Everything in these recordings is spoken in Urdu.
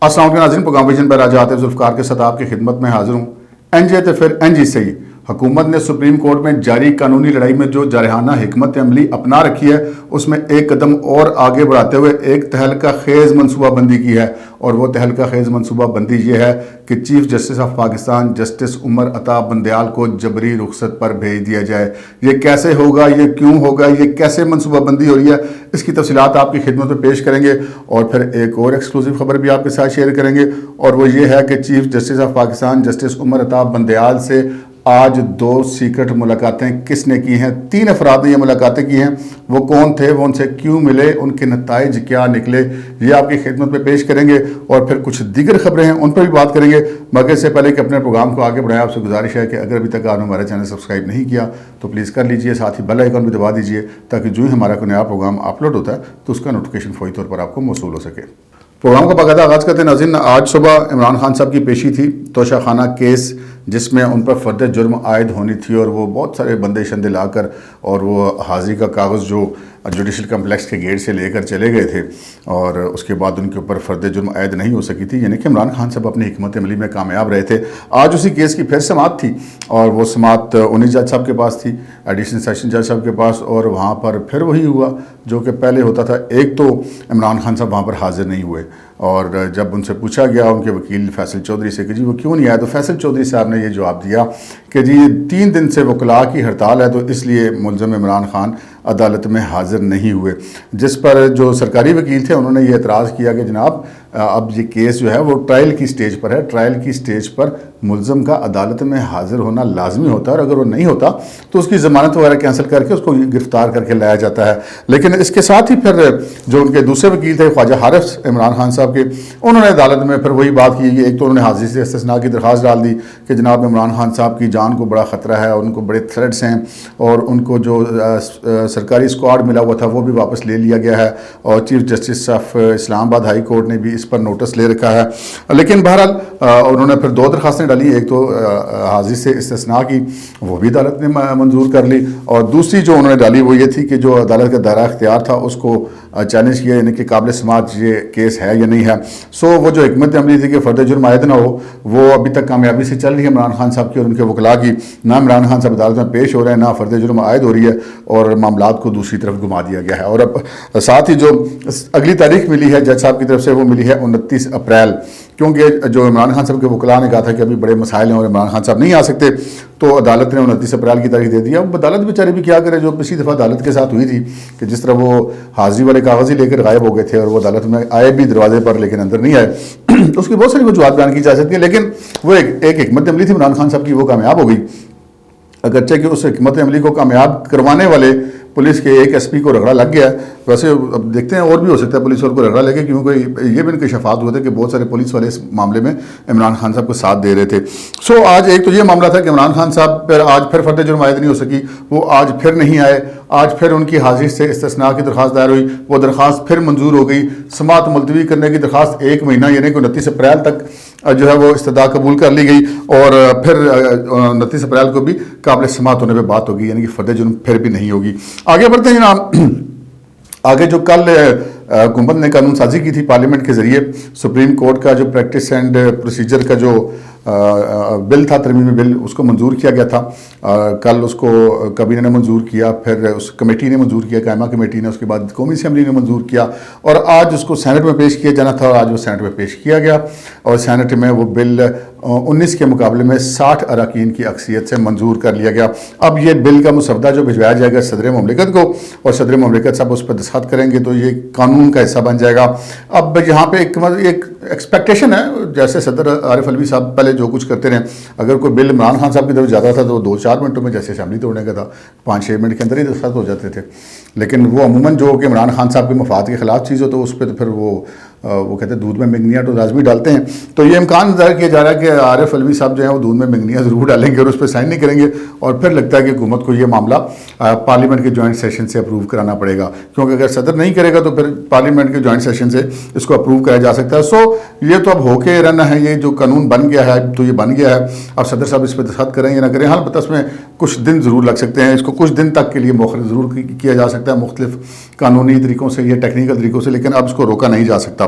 السلام علیکم ناظرین، پروگرام ویژن پر آج آتے ذوالفقار کے ساتھ آپ کی خدمت میں حاضر ہوں۔ این جے تو پھر این جی صحیح، حکومت نے سپریم کورٹ میں جاری قانونی لڑائی میں جو جارحانہ حکمت عملی اپنا رکھی ہے اس میں ایک قدم اور آگے بڑھاتے ہوئے ایک تہلکہ خیز منصوبہ بندی کی ہے، اور وہ تہلکہ خیز منصوبہ بندی یہ ہے کہ chief justice of Pakistan justice Umar Ata Bandial کو جبری رخصت پر بھیج دیا جائے۔ یہ کیسے ہوگا، یہ کیوں ہوگا، یہ کیسے منصوبہ بندی ہو رہی ہے، اس کی تفصیلات آپ کی خدمت میں پیش کریں گے، اور پھر ایک اور ایکسکلوسیو خبر بھی آپ کے ساتھ شیئر کریں گے، اور وہ یہ ہے کہ chief justice of Pakistan justice Umar Ata Bandial سے آج 2 سیکرٹ ملاقاتیں کس نے کی ہیں۔ 3 افراد نے یہ ملاقاتیں کی ہیں، وہ کون تھے، وہ ان سے کیوں ملے، ان کے نتائج کیا نکلے، یہ آپ کی خدمت میں پیش کریں گے، اور پھر کچھ دیگر خبریں ہیں ان پر بھی بات کریں گے۔ مگر اس سے پہلے کہ اپنے پروگرام کو آگے بڑھائیں، آپ سے گزارش ہے کہ اگر ابھی تک آپ نے ہمارے چینل سبسکرائب نہیں کیا تو پلیز کر لیجئے، ساتھ ہی بیل آئیکن بھی دبا دیجئے تاکہ جو ہی ہمارا کوئی نیا پروگرام اپلوڈ ہوتا ہے تو اس کا نوٹیفیکیشن فوری طور پر آپ کو موصول ہو سکے۔ پروگرام کا باقاعدہ آغاز کرتے ہیں ناظرین۔ آج صبح عمران خان صاحب کی پیشی تھی، توشہ خانہ کیس، جس میں ان پر فرد جرم عائد ہونی تھی، اور وہ بہت سارے بندے شندے لا کر اور وہ حاضری کا کاغذ جو جوڈیشل کمپلیکس کے گیٹ سے لے کر چلے گئے تھے، اور اس کے بعد ان کے اوپر فرد جرم عائد نہیں ہو سکی تھی، یعنی کہ عمران خان صاحب اپنی حکمت عملی میں کامیاب رہے تھے۔ آج اسی کیس کی پھر سماعت تھی، اور وہ سماعت 19 جج صاحب کے پاس تھی، ایڈیشنل سیشن جج صاحب کے پاس، اور وہاں پر پھر وہی ہوا جو کہ پہلے ہوتا تھا۔ ایک تو عمران خان صاحب وہاں پر حاضر نہیں ہوئے، اور جب ان سے پوچھا گیا ان کے وکیل فیصل چودھری سے کہ جی وہ کیوں نہیں آئے، تو فیصل چودھری صاحب نے یہ جواب دیا کہ جی 3 دن سے وکلاء کی ہڑتال ہے، تو اس لیے ملزم عمران خان عدالت میں حاضر نہیں ہوئے، جس پر جو سرکاری وکیل تھے انہوں نے یہ اعتراض کیا کہ جناب اب یہ کیس جو ہے وہ ٹرائل کی سٹیج پر ہے، ٹرائل کی سٹیج پر ملزم کا عدالت میں حاضر ہونا لازمی ہوتا ہے، اور اگر وہ نہیں ہوتا تو اس کی ضمانت وغیرہ کینسل کر کے اس کو گرفتار کر کے لایا جاتا ہے۔ لیکن اس کے ساتھ ہی پھر جو ان کے دوسرے وکیل تھے خواجہ حارث عمران خان صاحب کے، انہوں نے عدالت میں پھر وہی بات کی، ایک تو انہوں نے حاضری سے استثناء کی درخواست ڈال دی کہ جناب عمران خان صاحب کی جان کو بڑا خطرہ ہے، ان کو بڑے تھریٹس ہیں، اور ان کو جو سرکاری اسکواڈ ملا ہوا تھا وہ بھی واپس لے لیا گیا ہے، اور چیف جسٹس آف اسلام آباد ہائی کورٹ نے بھی اس پر نوٹس لے رکھا ہے۔ لیکن بہرحال انہوں نے پھر 2 درخواستیں ڈالی، ایک تو حاضری سے استثناء کی، وہ بھی عدالت نے منظور کر لی، اور دوسری جو انہوں نے ڈالی وہ یہ تھی کہ جو عدالت کا دائرہ اختیار تھا اس کو چیلنج کیا، یعنی کہ قابل سماعت یہ کیس ہے یا نہیں ہے۔ وہ جو حکمت عملی تھی کہ فرد جرم عائد نہ ہو، وہ ابھی تک کامیابی سے چل رہی ہے عمران خان صاحب کی اور ان کے وکلاء کی۔ نہ عمران خان صاحب عدالت میں پیش ہو رہے ہیں، نہ فرد جرم عائد ہو رہی ہے، اور معاملات کو دوسری طرف گھما دیا گیا ہے۔ اور اب ساتھ ہی جو اگلی تاریخ ملی ہے جج صاحب کی طرف سے، وہ ملی ہے 29 اپریل، کیونکہ جو عمران خان صاحب کے وکلاء نے کہا تھا کہ ابھی بڑے مسائل ہیں اور عمران خان صاحب نہیں آ سکتے، تو عدالت نے 29 اپریل کی تاریخ دے دیا۔ اب عدالت بیچاری بھی کیا کرے، جو پچھلی دفعہ عدالت کے ساتھ ہوئی تھی کہ جس طرح وہ حاضری والے کاغذ ہی لے کر غائب ہو گئے تھے، اور وہ عدالت میں آئے بھی دروازے پر لیکن اندر نہیں آئے، اس کی بہت ساری وجوہات بیان کی جا سکتی ہیں، لیکن وہ ایک حکمت عملی تھی عمران خان صاحب کی، وہ کامیاب ہو گئی، اگرچہ کہ اس حکمت عملی کو کامیاب کروانے والے پولیس کے ایک ایس پی کو رگڑا لگ گیا ہے۔ ویسے اب دیکھتے ہیں اور بھی ہو سکتا ہے پولیس والوں کو رگڑا لگے، کیونکہ یہ بھی ان کے شفاعت ہوئے تھے کہ بہت سارے پولیس والے اس معاملے میں عمران خان صاحب کو ساتھ دے رہے تھے۔ آج ایک تو یہ معاملہ تھا کہ عمران خان صاحب پر آج پھر فرد جرم عائد نہیں ہو سکی، وہ آج پھر نہیں آئے، آج پھر ان کی حاضری سے استثناء کی درخواست دائر ہوئی، وہ درخواست پھر منظور ہو گئی۔ سماعت ملتوی کرنے کی درخواست 1 مہینہ یعنی کہ 29 اپریل تک جو ہے وہ استدعا قبول کر لی گئی، اور پھر 29 اپریل کو بھی قابل سماعت ہونے پہ بات ہوگی، یعنی کہ فرد جرم پھر بھی نہیں ہوگی۔ آگے بڑھتے ہیں جناب۔ آگے جو کل حکومت نے قانون سازی کی تھی پارلیمنٹ کے ذریعے، سپریم کورٹ کا جو پریکٹس اینڈ پروسیجر کا جو بل تھا، ترمیمی بل، اس کو منظور کیا گیا تھا۔ کل اس کو کابینہ نے منظور کیا، پھر اس کمیٹی نے منظور کیا، قائمہ کمیٹی نے، اس کے بعد قومی اسمبلی نے منظور کیا، اور آج اس کو سینٹ میں پیش کیا جانا تھا، اور آج وہ سینٹ میں پیش کیا گیا، اور سینٹ میں وہ بل 19 کے مقابلے میں 60 اراکین کی اکثریت سے منظور کر لیا گیا۔ اب یہ بل کا مسودہ جو بھجوایا جائے گا صدر مملکت کو، اور صدر مملکت صاحب اس پر دستخط کریں گے تو یہ قانون کا حصہ بن جائے گا۔ اب یہاں پہ ایک ایکسپیکٹیشن ہے، جیسے صدر عارف علوی صاحب پہلے جو کچھ کرتے رہے، اگر کوئی بل عمران خان صاحب کی طرف جاتا تھا تو 2-4 منٹوں میں، جیسے اسمبلی توڑنے کا تھا 5-6 منٹ کے اندر ہی دستخط ہو جاتے تھے، لیکن وہ عموماً جو کہ عمران خان صاحب کے مفاد کے خلاف چیز ہو تو اس پہ تو پھر وہ کہتے ہیں دودھ میں منگنیاں تو لازمی ڈالتے ہیں۔ تو یہ امکان ظاہر کیا جا رہا ہے کہ عارف علوی صاحب جو ہیں وہ دودھ میں منگنیاں ضرور ڈالیں گے اور اس پہ سائن نہیں کریں گے، اور پھر لگتا ہے کہ حکومت کو یہ معاملہ پارلیمنٹ کے جوائنٹ سیشن سے اپروو کرانا پڑے گا، کیونکہ اگر صدر نہیں کرے گا تو پھر پارلیمنٹ کے جوائنٹ سیشن سے اس کو اپروو کرایا جا سکتا ہے۔ یہ تو اب ہو کے رہنا ہے، یہ جو قانون بن گیا ہے تو یہ بن گیا ہے، اب صدر صاحب اس پہ دستخط کریں یا نہ کریں، البتہ اس میں کچھ دن ضرور لگ سکتے ہیں، اس کو کچھ دن تک کے لیے مؤخر ضرور کیا جا سکتا ہے مختلف قانونی طریقوں سے یا ٹیکنیکل طریقوں سے، لیکن اب اس کو روکا نہیں جا سکتا۔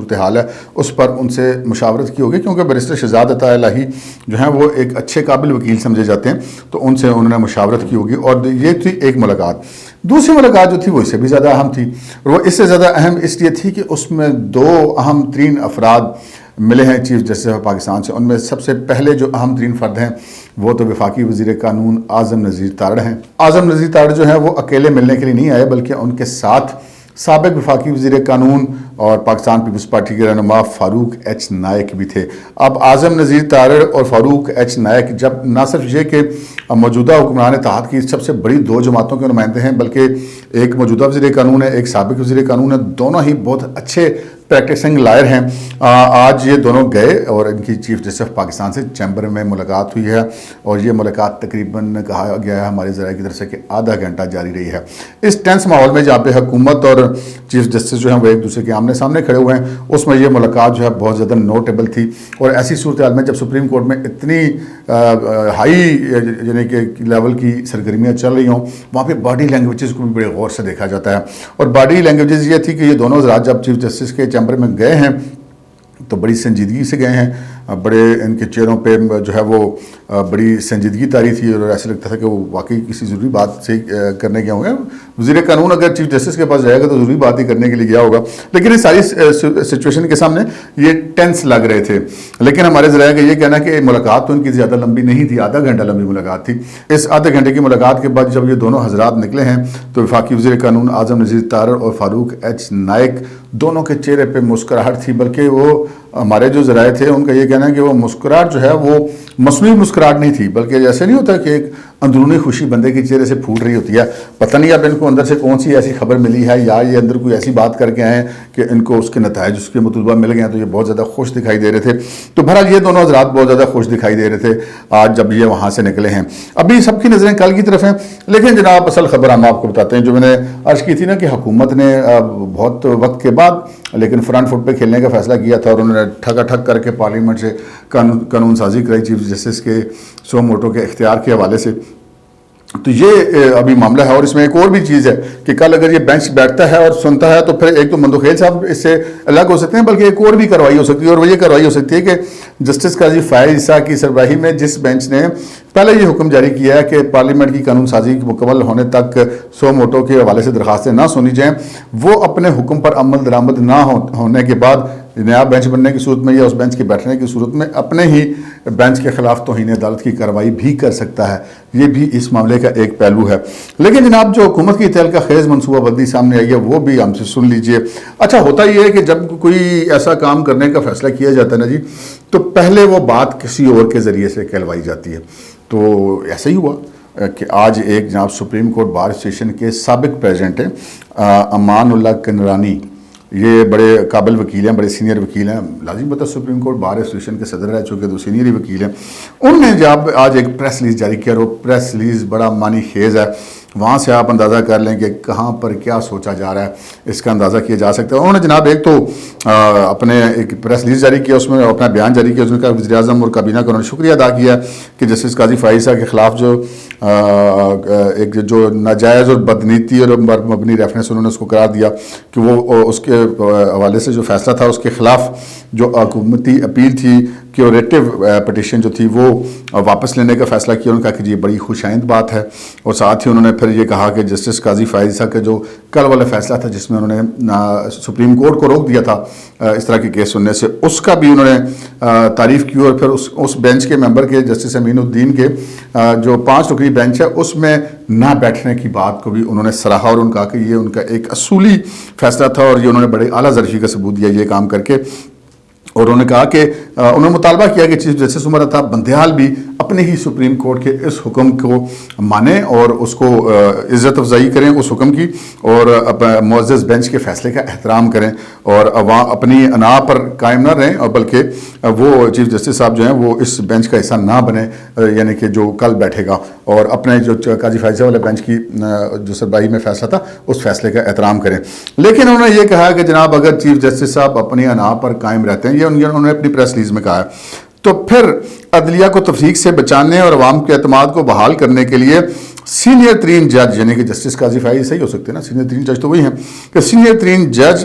صورتحال ہے اس پر ان سے مشاورت کی ہوگی، کیونکہ بیرسٹر شہزاد عطا الہی جو ہیں وہ ایک اچھے قابل وکیل سمجھے جاتے ہیں، تو ان سے انہوں نے مشاورت کی ہوگی. اور یہ تھی ایک ملاقات. دوسری ملاقات جو تھی وہ اس سے بھی زیادہ اہم تھی، اور وہ اس سے زیادہ اہم اس لیے تھی کہ اس میں دو اہم ترین افراد ملے ہیں چیف جسٹس آف پاکستان سے. ان میں سب سے پہلے جو اہم ترین فرد ہیں وہ تو وفاقی وزیر قانون اعظم نذیر تارڑ ہیں. اعظم نذیر تارڑ جو ہیں وہ اکیلے ملنے کے لیے نہیں آئے، بلکہ ان کے ساتھ سابق وفاقی وزیر قانون اور پاکستان پیپلز پارٹی کے رہنما فاروق ایچ نائک بھی تھے. اب اعظم نذیر تارڑ اور فاروق ایچ نائک جب نہ صرف یہ کہ موجودہ حکمران اتحاد کی سب سے بڑی دو جماعتوں کے نمائندے ہیں، بلکہ ایک موجودہ وزیر قانون ہے، ایک سابق وزیر قانون ہے، دونوں ہی بہت اچھے پریکٹسنگ لائر ہیں. آج یہ دونوں گئے اور ان کی چیف جسٹس آف پاکستان سے چیمبر میں ملاقات ہوئی ہے، اور یہ ملاقات تقریباً کہا گیا ہے ہمارے ذرائع کی طرف سے کہ آدھا گھنٹہ جاری رہی ہے. اس ٹینس ماحول میں جہاں پہ حکومت اور چیف جسٹس جو ہیں وہ ایک دوسرے کے آمنے سامنے کھڑے ہوئے ہیں، اس میں یہ ملاقات جو ہے بہت زیادہ نوٹیبل تھی. اور ایسی صورتحال میں جب سپریم کورٹ میں اتنی ہائی یعنی کہ لیول کی سرگرمیاں چل رہی ہوں، وہاں پہ باڈی لینگویجز کو بھی بڑے غور سے دیکھا جاتا ہے. اور باڈی لینگویجز یہ تھی کہ یہ دونوں حضرات جب چیف جسٹس کے چیمبر میں گئے ہیں تو بڑی سنجیدگی سے گئے ہیں، بڑے ان کے چہروں پہ جو ہے وہ بڑی سنجیدگی طاری تھی، اور ایسا لگتا تھا کہ وہ واقعی کسی ضروری بات سے کرنے گئے ہوں گے. وزیر قانون اگر چیف جسٹس کے پاس جائے گا تو ضروری بات ہی کرنے کے لیے گیا ہوگا، لیکن اس ساری سچویشن کے سامنے یہ ٹینس لگ رہے تھے. لیکن ہمارے ذرائع کا یہ کہنا ہے کہ ملاقات تو ان کی زیادہ لمبی نہیں تھی، آدھا گھنٹہ لمبی ملاقات تھی. اس آدھے گھنٹے کی ملاقات کے بعد جب یہ دونوں حضرات نکلے ہیں تو وفاقی وزیر قانون اعظم نذیر تارڑ اور فاروق ایچ نائک دونوں کے چہرے پہ مسکراہٹ تھی، بلکہ وہ ہمارے جو ذرائع تھے ان کا یہ کہنا ہے کہ وہ مسکراہٹ جو ہے وہ مصنوعی مسکراہٹ نہیں تھی، بلکہ جیسے نہیں ہوتا کہ ایک اندرونی خوشی بندے کے چہرے سے پھوٹ رہی ہوتی ہے. پتہ نہیں اب ان کو اندر سے کون سی ایسی خبر ملی ہے، یا یہ اندر کوئی ایسی بات کر کے آئے ہیں کہ ان کو اس کے نتائج اس کے مطلوبہ مل گئے ہیں، تو یہ بہت زیادہ خوش دکھائی دے رہے تھے. تو بہرحال یہ دونوں حضرات بہت زیادہ خوش دکھائی دے رہے تھے آج جب یہ وہاں سے نکلے ہیں. ابھی سب کی نظریں کل کی طرف ہیں، لیکن جناب اصل خبر ہم آپ کو بتاتے ہیں. جو میں نے عرض کی تھی نا کہ حکومت نے بہت وقت کے بعد لیکن فرنٹ فٹ پہ کھیلنے کا فیصلہ کیا تھا، اور انہوں نے ٹھگا ٹھگ کر کے پارلیمنٹ سے قانون سازی کرائی چیف جسٹس کے سو موٹو کے اختیار کے حوالے سے. تو یہ ابھی معاملہ ہے. اور اس میں ایک اور بھی چیز ہے کہ کل اگر یہ بینچ بیٹھتا ہے اور سنتا ہے تو پھر ایک تو مندوخیل صاحب اس سے الگ ہو سکتے ہیں، بلکہ ایک اور بھی کارروائی ہو سکتی ہے، اور وہ یہ کارروائی ہو سکتی ہے کہ جسٹس قاضی فائز عیسیٰ کی سربراہی میں جس بینچ نے پہلے یہ حکم جاری کیا ہے کہ پارلیمنٹ کی قانون سازی مکمل ہونے تک سو موٹو کے حوالے سے درخواستیں نہ سنی جائیں، وہ اپنے حکم پر عمل درآمد نہ ہونے کے بعد نیا بینچ بننے کی صورت میں یا اس بینچ کے بیٹھنے کی صورت میں اپنے ہی بینچ کے خلاف توہین عدالت کی کارروائی بھی کر سکتا ہے. یہ بھی اس معاملے کا ایک پہلو ہے. لیکن جناب جو حکومت کی تحلقہ خیز منصوبہ بندی سامنے آئی ہے وہ بھی ہم سے سن لیجئے. اچھا ہوتا یہ ہے کہ جب کوئی ایسا کام کرنے کا فیصلہ کیا جاتا ہے نا جی، تو پہلے وہ بات کسی اور کے ذریعے سے کہلوائی جاتی ہے. تو ایسا ہی ہوا کہ آج ایک جناب سپریم کورٹ بار اسٹیشن کے سابق پریزیڈنٹ ہیں امان اللہ کنرانی، یہ بڑے قابل وکیل ہیں، بڑے سینئر وکیل ہیں، لازم بتا سپریم کورٹ بار ایسوسیشن کے صدر رہ چکے، تو سینئر ہی وکیل ہیں. انہوں نے جب آج ایک پریس ریلیز جاری کیا، اور وہ پریس ریلیز بڑا معنی خیز ہے. وہاں سے آپ اندازہ کر لیں کہ کہاں پر کیا سوچا جا رہا ہے، اس کا اندازہ کیا جا سکتا ہے. انہوں نے جناب ایک تو اپنے ایک پریس ریلیز جاری کیا، اس میں اپنا بیان جاری کیا. اس نے کہا وزیر اعظم اور کابینہ کا انہوں نے شکریہ ادا کیا کہ جسٹس قاضی فائز عیسیٰ کے خلاف جو ناجائز اور بدنیتی اور مبنی ریفرنس انہوں نے اس کو قرار دیا کہ وہ اس کے حوالے سے جو فیصلہ تھا اس کے خلاف جو حکومتی اپیل تھی کیوریٹو پٹیشن جو تھی وہ واپس لینے کا فیصلہ کیا. انہوں نے کہا کہ یہ بڑی خوش آئند بات ہے. اور ساتھ ہی انہوں نے پھر یہ کہا کہ جسٹس قاضی فائز عیسیٰ کا جو کل والا فیصلہ تھا جس میں انہوں نے سپریم کورٹ کو روک دیا تھا اس طرح کے کیس سننے سے، اس کا بھی انہوں نے تعریف کی. اور پھر اس بینچ کے ممبر کے جسٹس امین الدین کے جو 5 رکنی بینچ ہے اس میں نہ بیٹھنے کی بات کو بھی انہوں نے سراہا، اور ان کا کہ یہ ان کا ایک اصولی فیصلہ تھا اور یہ انہوں نے بڑے اعلیٰ ظرفی کا ثبوت دیا یہ کام کر کے. اور انہوں نے کہا کہ انہوں نے مطالبہ کیا کہ چیف جسٹس عمر عطا بندیال بھی اپنے ہی سپریم کورٹ کے اس حکم کو مانیں اور اس کو عزت افزائی کریں اس حکم کی، اور معزز بینچ کے فیصلے کا احترام کریں، اور عوام اپنی انا پر قائم نہ رہیں، اور بلکہ وہ چیف جسٹس صاحب جو ہیں وہ اس بینچ کا حصہ نہ بنے، یعنی کہ جو کل بیٹھے گا، اور اپنے جو قاضی فائز عیسیٰ والے بینچ کی جو سربراہی میں فیصلہ تھا اس فیصلے کا احترام کریں. لیکن انہوں نے یہ کہا کہ جناب اگر چیف جسٹس صاحب اپنی انا پر قائم رہتے ہیں، یہ انہوں نے اپنی پریس ریلیز میں کہا ہے، تو پھر عدلیہ کو تفریق سے بچانے اور عوام کے اعتماد کو بحال کرنے کے لیے سینئر ترین جج، یعنی کہ جسٹس قاضی فائز صحیح ہو سکتے ہیں نا، سینئر ترین جج تو وہی ہیں، کہ سینئر ترین جج